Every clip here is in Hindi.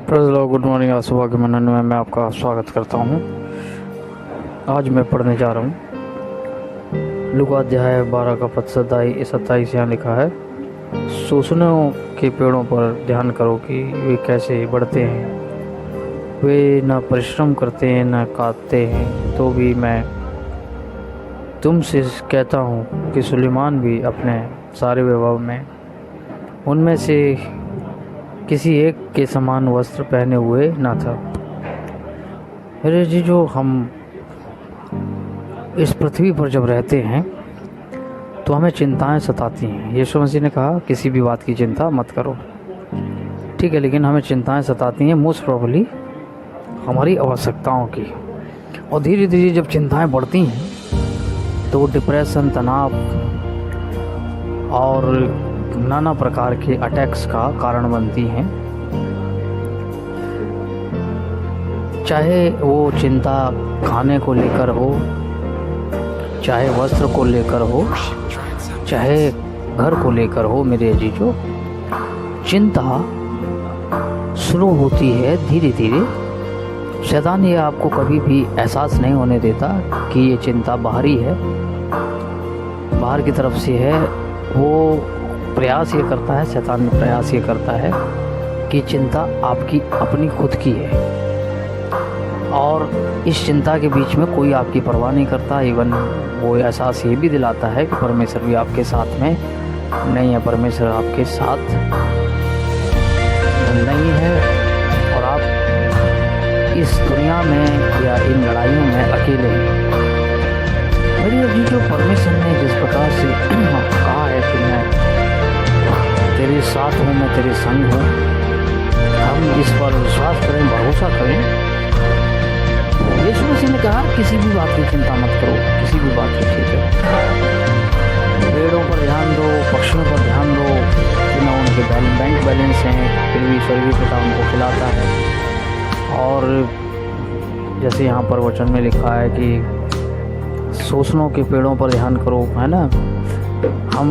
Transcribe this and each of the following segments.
Good morning. आज सुबह के मनन में मैं आपका स्वागत करता हूँ। आज मैं पढ़ने जा रहा हूँ लूका अध्याय 12 का पद 27 यहाँ लिखा है, सोसनों के पेड़ों पर ध्यान करो कि वे कैसे बढ़ते हैं। वे न परिश्रम करते हैं न काटते हैं, तो भी मैं तुमसे कहता हूँ कि सुलेमान भी अपने सारे वैभव में उनमें से किसी एक के समान वस्त्र पहने हुए न था। मेरे जी, जो हम इस पृथ्वी पर जब रहते हैं तो हमें चिंताएं सताती हैं। यीशु मसीह ने कहा किसी भी बात की चिंता मत करो, ठीक है, लेकिन हमें चिंताएं सताती हैं मोस्ट प्रॉब्ली हमारी आवश्यकताओं की। और धीरे धीरे जब चिंताएं बढ़ती हैं तो वो डिप्रेशन, तनाव और नाना प्रकार के अटैक्स का कारण बनती हैं। चाहे वो चिंता खाने को लेकर हो, चाहे वस्त्र को लेकर हो, चाहे घर को लेकर हो। मेरे अजीजों, चिंता शुरू होती है धीरे धीरे। शैतान ये आपको कभी भी एहसास नहीं होने देता कि ये चिंता बाहरी है, बाहर की तरफ से है। वो प्रयास ये करता है, शैतान प्रयास ये करता है कि चिंता आपकी अपनी खुद की है, और इस चिंता के बीच में कोई आपकी परवाह नहीं करता। इवन वो एहसास ये भी दिलाता है कि परमेश्वर भी आपके साथ में नहीं है, परमेश्वर आपके साथ नहीं है, और आप इस दुनिया में या इन लड़ाइयों में अकेले हैं। मेरी अभी जो परमेश्वर ने जिस प्रकार से कहा है कि मैं तेरे साथ हूँ, मैं तेरे संग हूँ, हम इस पर विश्वास करें, भरोसा करें। यीशु मसीह ने कहा किसी भी बात की चिंता मत करो, किसी भी बात की, ठीक है। पेड़ों पर ध्यान दो, पक्षियों पर ध्यान दो, कि ना उनके बैंक बैलेंस हैं, फिर भी स्वर्गीय पिता उनको खिलाता है। और जैसे यहाँ पर वचन में लिखा है कि सोसनों के पेड़ों पर ध्यान करो, है ना। हम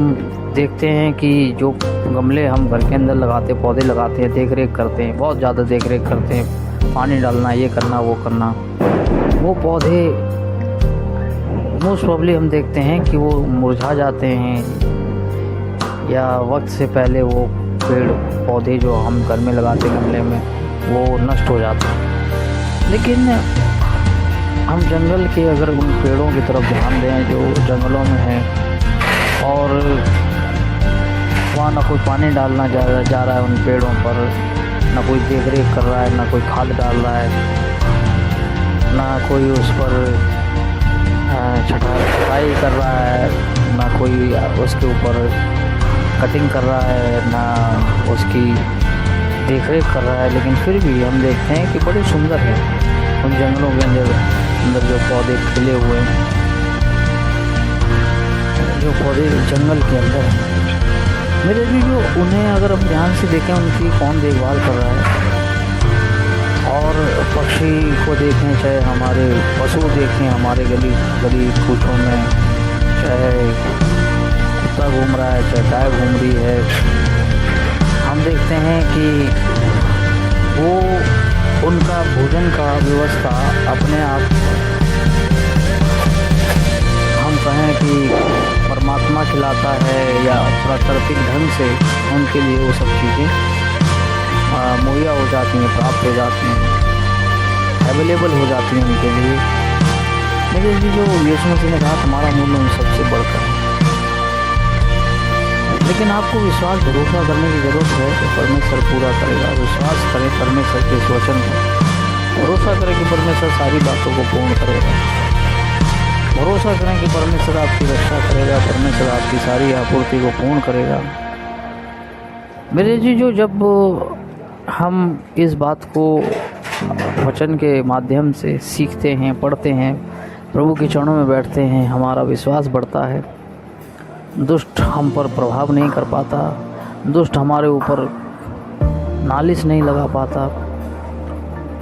देखते हैं कि जो गमले हम घर के अंदर लगाते, पौधे लगाते हैं, देख रेख करते हैं, बहुत ज़्यादा देख रेख करते हैं, पानी डालना, ये करना, वो करना, वो पौधे मोस्ट प्रॉब्ली हम देखते हैं कि वो मुरझा जाते हैं, या वक्त से पहले वो पेड़ पौधे जो हम घर में लगाते हैं गमले में, वो नष्ट हो जाते हैं। लेकिन हम जंगल के अगर उन पेड़ों की तरफ ध्यान दें जो जंगलों में हैं, और वहाँ ना कोई पानी डालना जा रहा है उन पेड़ों पर, ना कोई देख रेख कर रहा है, ना कोई खाद डाल रहा है, ना कोई उस पर छटाई कर रहा है, ना कोई उसके ऊपर कटिंग कर रहा है, ना उसकी देख रेख कर रहा है, लेकिन फिर भी हम देखते हैं कि बड़े सुंदर हैं उन जंगलों के अंदर जो पौधे खिले हुए हैं, जो पौधे जंगल के अंदर हैं। मेरे भी जो उन्हें अगर हम ध्यान से देखें, उनकी कौन देखभाल कर रहा है। और पक्षी को देखें, चाहे हमारे पशु देखें, हमारे गली कूचों में, चाहे कुत्ता घूम रहा है, चाहे गाय घूम रही है, हम देखते हैं कि वो उनका भोजन का व्यवस्था अपने आप, हम कहें कि परमात्मा खिलाता है, या प्राकृतिक ढंग से उनके लिए वो सब चीज़ें मुहैया हो जाती हैं, प्राप्त हो जाती हैं, अवेलेबल हो जाती हैं उनके लिए। लेकिन जो यीशु मसीह ने कहा तुम्हारा मूल्य उन सबसे बढ़कर है। लेकिन आपको विश्वास भरोसा करने की ज़रूरत है कि परमेश्वर पूरा करेगा। विश्वास करें परमेश्वर के इस वचन पर, भरोसा करें कि परमेश्वर सारी बातों को पूर्ण करेगा। भरोसा करें कि परमेश्वर आपकी रक्षा करेगा, परमेश्वर आपकी सारी आपूर्ति को पूर्ण करेगा। मेरे जी, जो जब हम इस बात को वचन के माध्यम से सीखते हैं, पढ़ते हैं, प्रभु के चरणों में बैठते हैं, हमारा विश्वास बढ़ता है। दुष्ट हम पर प्रभाव नहीं कर पाता, दुष्ट हमारे ऊपर नालिश नहीं लगा पाता,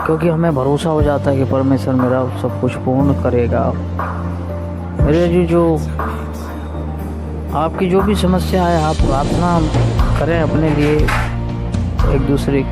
क्योंकि हमें भरोसा हो जाता है कि परमेश्वर मेरा सब कुछ पूर्ण करेगा। मेरे जी, जो आपकी जो भी समस्या है, आप प्रार्थना करें अपने लिए, एक दूसरे